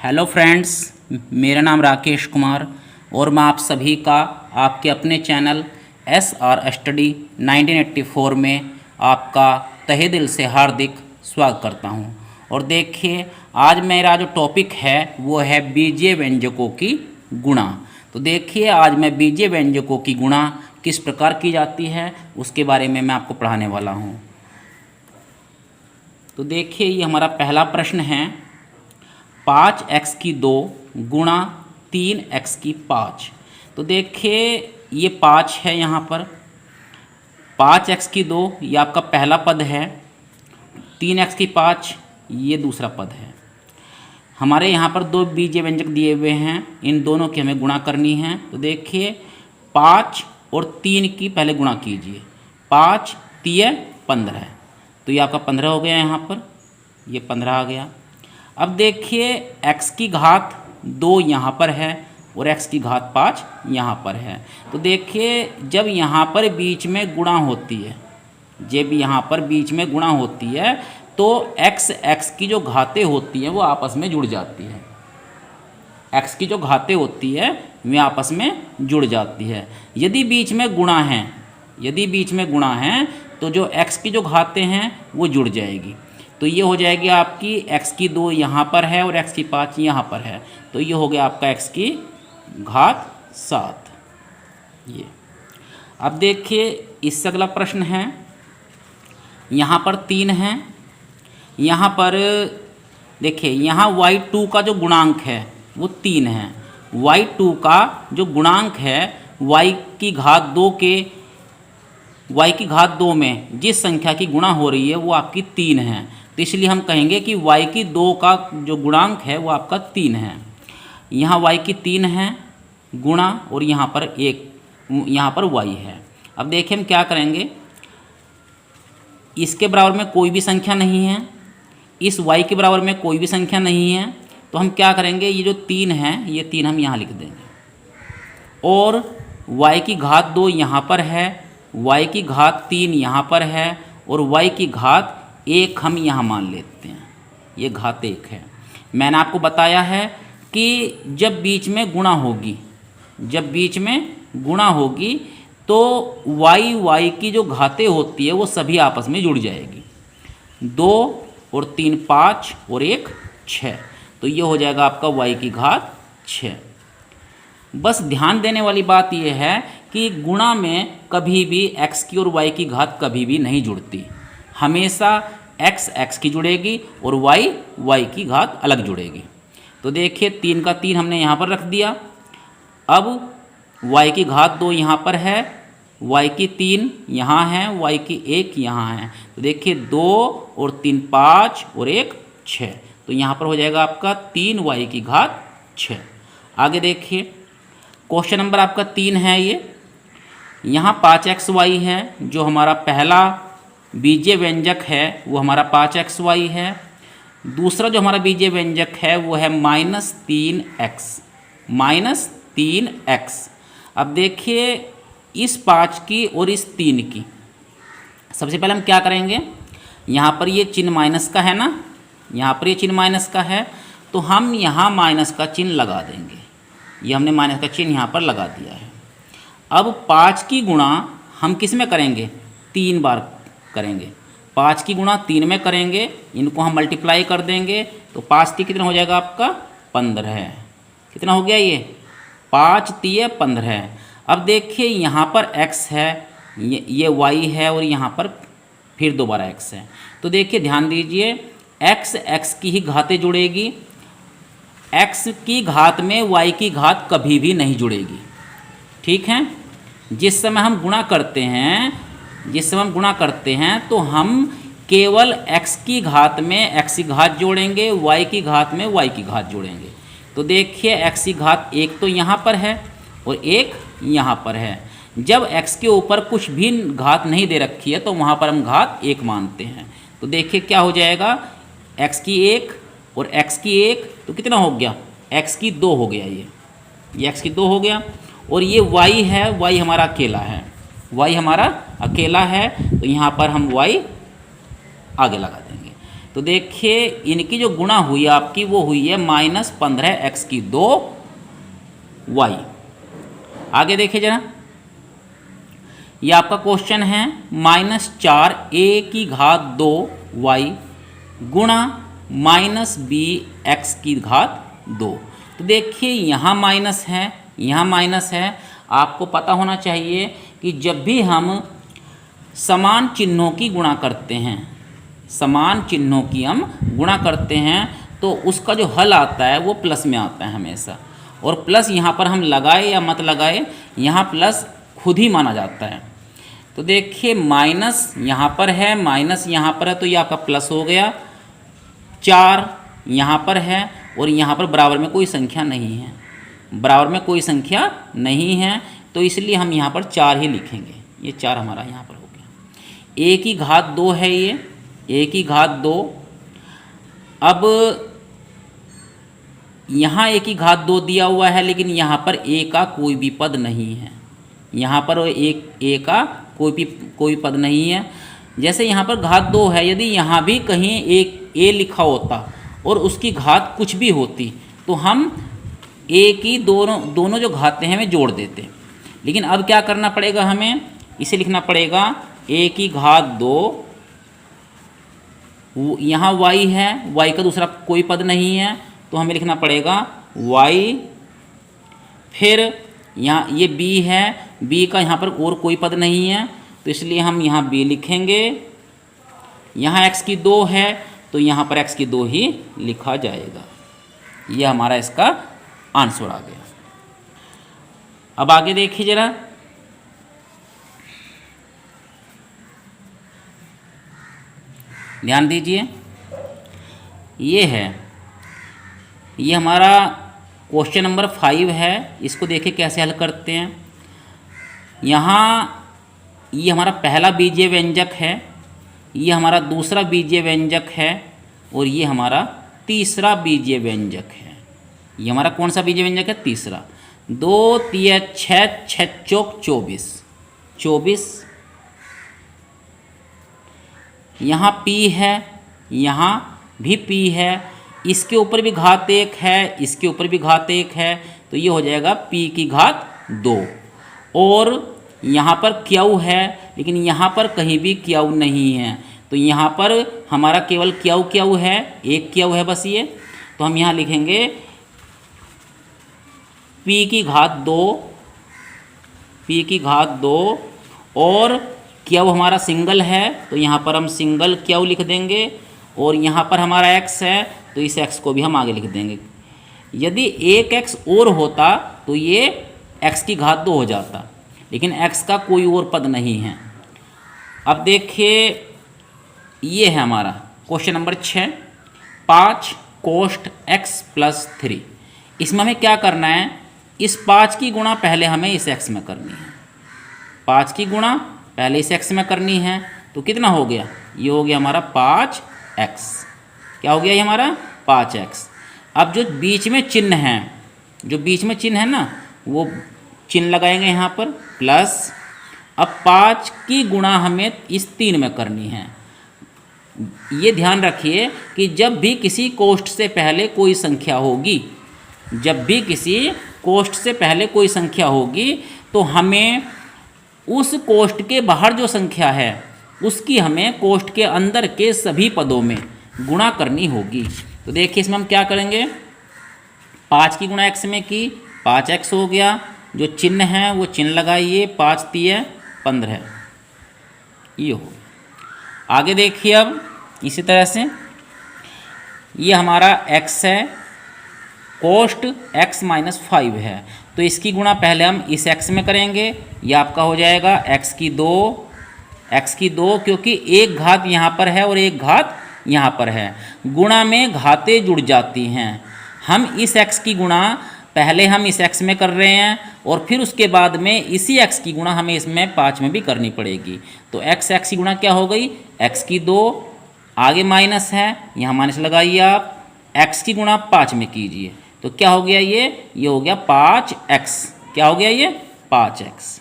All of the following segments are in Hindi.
हेलो फ्रेंड्स, मेरा नाम राकेश कुमार और मैं आप सभी का आपके अपने चैनल SR स्टडी 1984 में आपका तहे दिल से हार्दिक स्वागत करता हूं। और देखिए, आज मेरा जो टॉपिक है वो है बीजीय व्यंजकों की गुणा। तो देखिए, आज मैं बीजीय व्यंजकों की गुणा किस प्रकार की जाती है उसके बारे में मैं आपको पढ़ाने वाला हूं। तो देखिए, ये हमारा पहला प्रश्न है, 5x की 2 गुणा 3x की 5। तो देखिए, ये 5 है, यहाँ पर 5x की 2 ये आपका पहला पद है, 3x की 5 ये दूसरा पद है। हमारे यहाँ पर दो बीजीय व्यंजक दिए हुए हैं, इन दोनों की हमें गुणा करनी है। तो देखिए, 5 और 3 की पहले गुणा कीजिए, 5 3 15, तो ये आपका 15 हो गया, यहाँ पर ये 15 आ गया। अब देखिए, x की घात 2 यहाँ पर है और x की घात 5 यहाँ पर है। तो देखिए, जब यहाँ पर बीच में गुणा होती है, जब यहाँ पर बीच में गुणा होती है तो x की जो घातें होती हैं वो आपस में जुड़ जाती है। x की जो घातें होती है वे आपस में जुड़ जाती है। यदि बीच में गुणा है, यदि बीच में गुणा है तो जो x की जो घातें हैं वो जुड़ जाएगी। तो ये हो जाएगी आपकी x की 2 यहाँ पर है और x की 5 यहाँ पर है, तो ये हो गया आपका x की घात 7। ये अब देखिए, इससे अगला प्रश्न है, यहाँ पर 3 है, यहाँ पर देखिए, यहाँ y2 का जो गुणांक है वो 3 है। y2 का जो गुणांक है y की घात 2 के y की घात 2 में जिस संख्या की गुणा हो रही है वो आपकी 3 है। तो इसलिए हम कहेंगे कि y की 2 का जो गुणांक है वो आपका 3 है। यहाँ y की 3 है गुणा और यहाँ पर 1, यहाँ पर y है। अब देखिए, हम क्या करेंगे, इसके बराबर में कोई भी संख्या नहीं है, इस y के बराबर में कोई भी संख्या नहीं है, तो हम क्या करेंगे, ये जो 3 है ये 3 हम यहाँ लिख देंगे और y की घात 2 यहाँ पर है, y की घात 3 यहाँ पर है और y की घात 1 हम यहाँ मान लेते हैं, ये घात 1 है। मैंने आपको बताया है कि जब बीच में गुणा होगी, जब बीच में गुणा होगी तो y की जो घातें होती है वो सभी आपस में जुड़ जाएगी। 2 और 3 5 और 1 6, तो ये हो जाएगा आपका y की घात 6। बस ध्यान देने वाली बात यह है कि गुणा में कभी भी x की और y की घात कभी भी नहीं जुड़ती, हमेशा x की जुड़ेगी और y की घात अलग जुड़ेगी। तो देखिए, 3 का 3 हमने यहाँ पर रख दिया। अब y की घात 2 यहाँ पर है, y की 3 यहाँ है, y की 1 यहाँ है। तो देखिए, 2 और 3 5 और 1 6, तो यहाँ पर हो जाएगा आपका 3y की घात 6। आगे देखिए, क्वेश्चन नंबर आपका 3 है, ये यहाँ 5xy है, जो हमारा पहला बीजीय व्यंजक है वो हमारा 5xy है। दूसरा जो हमारा बीजीय व्यंजक है वो है -3x। अब देखिए, इस 5 की और इस 3 की, सबसे पहले हम क्या करेंगे, यहाँ पर ये चिन्ह माइनस का है ना, यहाँ पर ये चिन्ह माइनस का है, तो हम यहाँ माइनस का चिन्ह लगा देंगे। ये हमने माइनस का चिन्ह यहाँ पर लगा दिया है। अब 5 की गुणा हम किस में करेंगे, 3 बार करेंगे। 5 की गुणा 3 में करेंगे, इनको हम मल्टीप्लाई कर देंगे, तो 5 3 कितना हो जाएगा आपका 15 है। कितना हो गया ये 5 3 15 है। अब देखिए, यहाँ पर x है, ये y है और यहाँ पर फिर दोबारा x है। तो देखिए, ध्यान दीजिए, x की ही घातें जुड़ेगी, x की घात में y की घात कभी भी नहीं जुड़ेगी। ठीक है, जिस समय हम गुणा करते हैं तो हम केवल x की घात में x की घात जोड़ेंगे, y की घात में y की घात जोड़ेंगे। तो देखिए, x की घात 1 तो यहाँ पर है और 1 यहाँ पर है। जब x के ऊपर कुछ भी घात नहीं दे रखी है तो वहाँ पर हम घात 1 मानते हैं। तो देखिए, क्या हो जाएगा, x की 1 और x की 1, तो कितना हो गया, x की 2 हो गया, ये x की 2 हो गया। और ये y है, y हमारा अकेला है, y हमारा अकेला है, तो यहाँ पर हम y आगे लगा देंगे। तो देखिए इनकी जो गुणा हुई आपकी वो हुई है -15x2y। आगे देखिए जरा, ये आपका क्वेश्चन है -4a² गुणा -bx²। तो देखिए यहाँ माइनस है, यहाँ माइनस है। आपको पता होना चाहिए कि जब भी हम समान चिन्हों की गुणा करते हैं, समान चिन्हों की हम गुणा करते हैं तो उसका जो हल आता है वो प्लस में आता है हमेशा। और प्लस यहाँ पर हम लगाए या मत लगाए, यहाँ प्लस खुद ही माना जाता है। तो देखिए माइनस यहाँ पर है, माइनस यहाँ पर है, तो ये आपका प्लस हो गया। 4 यहाँ पर है और यहाँ पर बराबर में कोई संख्या नहीं है, बराबर में कोई संख्या नहीं है, तो इसलिए हम यहाँ पर 4 ही लिखेंगे। ये 4 हमारा यहाँ पर हो गया। a² है, ये a²। अब यहाँ a² दिया हुआ है, लेकिन यहाँ पर a का कोई भी पद नहीं है, यहाँ पर a का कोई पद नहीं है। जैसे यहाँ पर घात 2 है, यदि यहाँ भी कहीं एक a लिखा होता और उसकी घात कुछ भी होती तो हम a की दोनों जो घातें हैं वे जोड़ देते। लेकिन अब क्या करना पड़ेगा, हमें इसे लिखना पड़ेगा a², यहाँ y है, y का दूसरा कोई पद नहीं है तो हमें लिखना पड़ेगा y। फिर यहाँ ये b है, b का यहाँ पर और कोई पद नहीं है तो इसलिए हम यहाँ b लिखेंगे। यहाँ x² है तो यहाँ पर x² ही लिखा जाएगा। ये हमारा इसका आंसर आ गया। अब आगे देखिए जरा, ध्यान दीजिए, ये है, ये हमारा क्वेश्चन नंबर 5 है। इसको देखिए कैसे हल करते हैं। यहाँ ये हमारा पहला बीजीय व्यंजक है, ये हमारा दूसरा बीजीय व्यंजक है और ये हमारा तीसरा बीजीय व्यंजक है। ये हमारा कौन सा बीजीय व्यंजक है? तीसरा। 2 3 6 6 चौक 24, 24। यहाँ p है, यहाँ भी p है, इसके ऊपर भी घात 1 है, इसके ऊपर भी घात 1 है, तो ये हो जाएगा p²। और यहाँ पर q है, लेकिन यहाँ पर कहीं भी q नहीं है, तो यहाँ पर हमारा केवल q है, एक q है बस ये। तो हम यहाँ लिखेंगे p², p² और q हमारा सिंगल है तो यहाँ पर हम सिंगल q लिख देंगे। और यहाँ पर हमारा x है तो इस x को भी हम आगे लिख देंगे। यदि एक x और होता तो ये x² हो जाता, लेकिन x का कोई और पद नहीं है। अब देखिए ये है हमारा क्वेश्चन नंबर 6, 5 कोष्ट x + 3। इसमें हमें क्या करना है, इस 5 की गुणा पहले हमें इस x में करनी है, 5 की गुणा पहले इस x में करनी है। तो कितना हो गया, ये हो गया हमारा 5x। क्या हो गया ये हमारा 5x। अब जो बीच में चिन्ह है, जो बीच में चिन्ह है ना, वो चिन्ह लगाएंगे यहाँ पर प्लस। अब 5 की गुणा हमें इस 3 में करनी है। ये ध्यान रखिए कि जब भी किसी कोष्ठ से पहले कोई संख्या होगी, जब भी किसी कोष्ठ से पहले कोई संख्या होगी तो हमें उस कोष्ठ के बाहर जो संख्या है उसकी हमें कोष्ठ के अंदर के सभी पदों में गुणा करनी होगी। तो देखिए इसमें हम क्या करेंगे, 5 की गुणा x में की, 5x हो गया। जो चिन्ह है वो चिन्ह लगाइए, 5 3 15, ये हो। आगे देखिए अब इसी तरह से ये हमारा x है, कोष्ठ x - 5 है, तो इसकी गुणा पहले हम इस x में करेंगे। ये आपका हो जाएगा x², क्योंकि एक घात यहाँ पर है और एक घात यहाँ पर है, गुणा में घातें जुड़ जाती हैं। हम इस x की गुणा पहले हम इस x में कर रहे हैं और फिर उसके बाद में इसी x की गुणा हमें इसमें 5 में भी करनी पड़ेगी। तो x की गुणा क्या हो गई, x², आगे माइनस है, यहाँ माइनस लगाइए आप, x की गुणा 5 में कीजिए तो क्या हो गया, ये हो गया 5x। क्या हो गया ये 5x,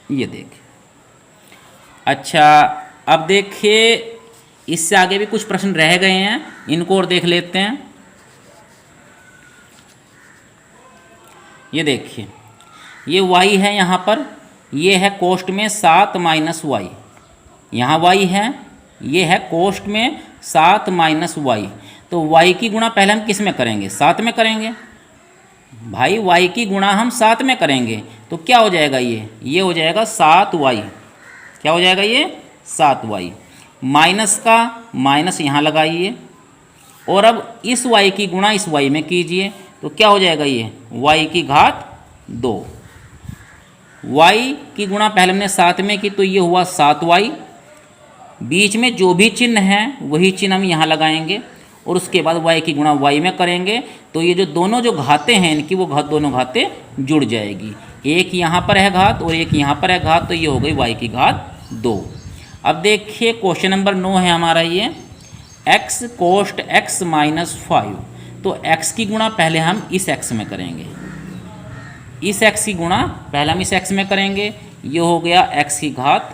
ये देखिए। अच्छा अब देखिए इससे आगे भी कुछ प्रश्न रह गए हैं, इनको और देख लेते हैं। ये देखिए, ये y है यहाँ पर, ये है कोष्ठ में 7 माइनस वाई, यहाँ y है, ये है कोष्ठ में 7 माइनस वाई। तो y की गुणा पहले हम किस में करेंगे? 7 में करेंगे भाई, y की गुणा हम 7 में करेंगे तो क्या हो जाएगा? ये हो जाएगा 7y। क्या हो जाएगा? ये 7y। माइनस का माइनस यहाँ लगाइए और अब इस y की गुणा इस y में कीजिए तो क्या हो जाएगा? ये y की घात 2। y की गुणा पहले हमने 7 में की तो ये हुआ 7y। बीच में जो भी चिन्ह है वही चिन्ह हम यहाँ लगाएंगे और उसके बाद y की गुणा y में करेंगे तो ये जो दोनों जो घातें हैं इनकी वो दोनों घातें जुड़ जाएगी। एक यहाँ पर है घात और एक यहाँ पर है घात, तो ये हो गई y की घात 2। अब देखिए क्वेश्चन नंबर 9 है हमारा ये, x कोष्ठ x माइनस 5। तो x की गुणा पहले हम इस x में करेंगे, इस x की गुणा पहले हम इस x में करेंगे। ये हो गया x की घात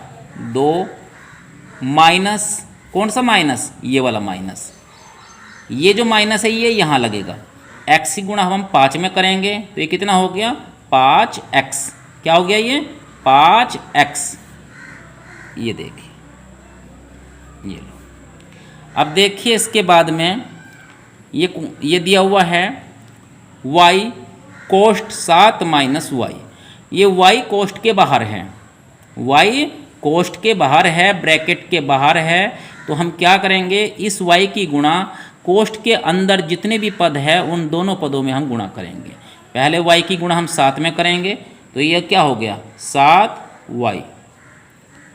2 माइनस, कौन सा माइनस? ये वाला माइनस। ये जो माइनस है ये यहाँ लगेगा। x की गुणा हम 5 में करेंगे तो ये कितना हो गया? 5x। क्या हो गया? ये 5x। ये देखिए, ये लो। अब देखिए इसके बाद में ये दिया हुआ है y कोष्ठ 7 माइनस वाई। ये y कोष्ठ के बाहर है, y कोष्ठ के बाहर है, ब्रैकेट के बाहर है। तो हम क्या करेंगे? इस y की गुणा कोष्ठ के अंदर जितने भी पद है उन दोनों पदों में हम गुणा करेंगे। पहले y की गुणा हम 7 में करेंगे तो ये क्या हो गया? 7y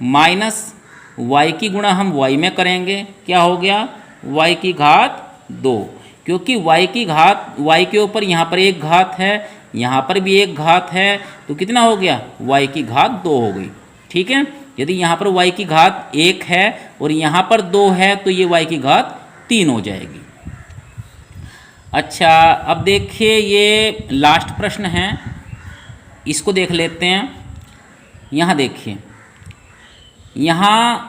माइनस y की गुणा हम y में करेंगे, क्या हो गया? y की घात 2। क्योंकि y की घात, y के ऊपर यहाँ पर एक घात है, यहाँ पर भी एक घात है, तो कितना हो गया? y की घात 2 हो गई। ठीक है, यदि यहाँ पर y की घात 1 है और यहाँ पर 2 है तो ये y की घात 3 हो जाएगी। अच्छा, अब देखिए ये लास्ट प्रश्न है, इसको देख लेते हैं। यहाँ देखिए, यहाँ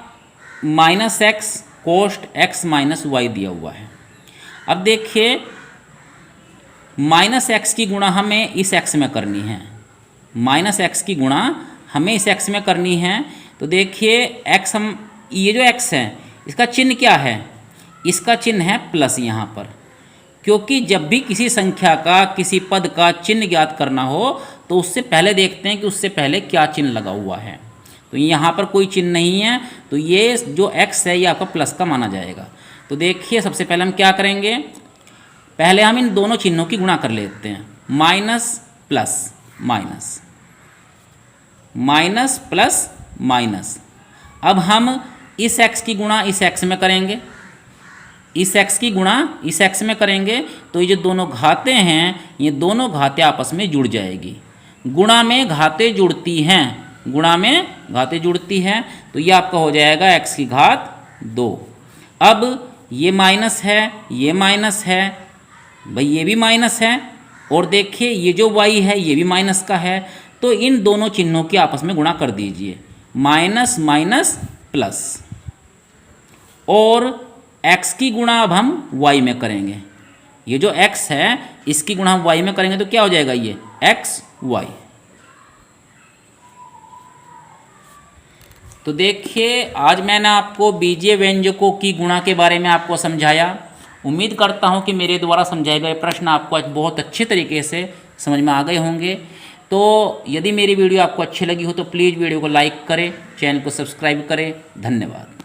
माइनस एक्स कोष्ठ x माइनस वाई दिया हुआ है। अब देखिए माइनस एक्स की गुणा हमें इस x में करनी है, माइनस एक्स की गुणा हमें इस x में करनी है। तो देखिए x, हम ये जो x है इसका चिन्ह क्या है? इसका चिन्ह है प्लस यहाँ पर, क्योंकि जब भी किसी संख्या का, किसी पद का चिन्ह ज्ञात करना हो तो उससे पहले देखते हैं कि उससे पहले क्या चिन्ह लगा हुआ है। तो यहाँ पर कोई चिन्ह नहीं है तो ये जो x है ये आपका प्लस का माना जाएगा। तो देखिए सबसे पहले हम क्या करेंगे? पहले हम इन दोनों चिन्हों की गुणा कर लेते हैं, minus plus minus, minus plus minus. अब हम इस x की गुणा इस x में करेंगे, इस x की गुणा इस x में करेंगे तो ये जो दोनों घातें हैं ये दोनों घातें आपस में जुड़ जाएगी। गुणा में घातें जुड़ती हैं, गुणा में घातें जुड़ती हैं, तो ये आपका हो जाएगा x की घात 2। अब ये माइनस है, ये माइनस है, भाई ये भी माइनस है, और देखिए ये जो y है ये भी माइनस का है। तो इन दोनों चिन्हों की आपस में गुणा कर दीजिए, माइनस माइनस प्लस, और x की गुणा अब हम y में करेंगे। ये जो x है इसकी गुणा हम y में करेंगे तो क्या हो जाएगा? ये x y। तो देखिए आज मैंने आपको बीजीय व्यंजकों की गुणा के बारे में आपको समझाया। उम्मीद करता हूं कि मेरे द्वारा समझाए गए प्रश्न आपको आज बहुत अच्छे तरीके से समझ में आ गए होंगे। तो यदि मेरी वीडियो आपको अच्छी लगी हो तो प्लीज़ वीडियो को लाइक करें, चैनल को सब्सक्राइब करें। धन्यवाद।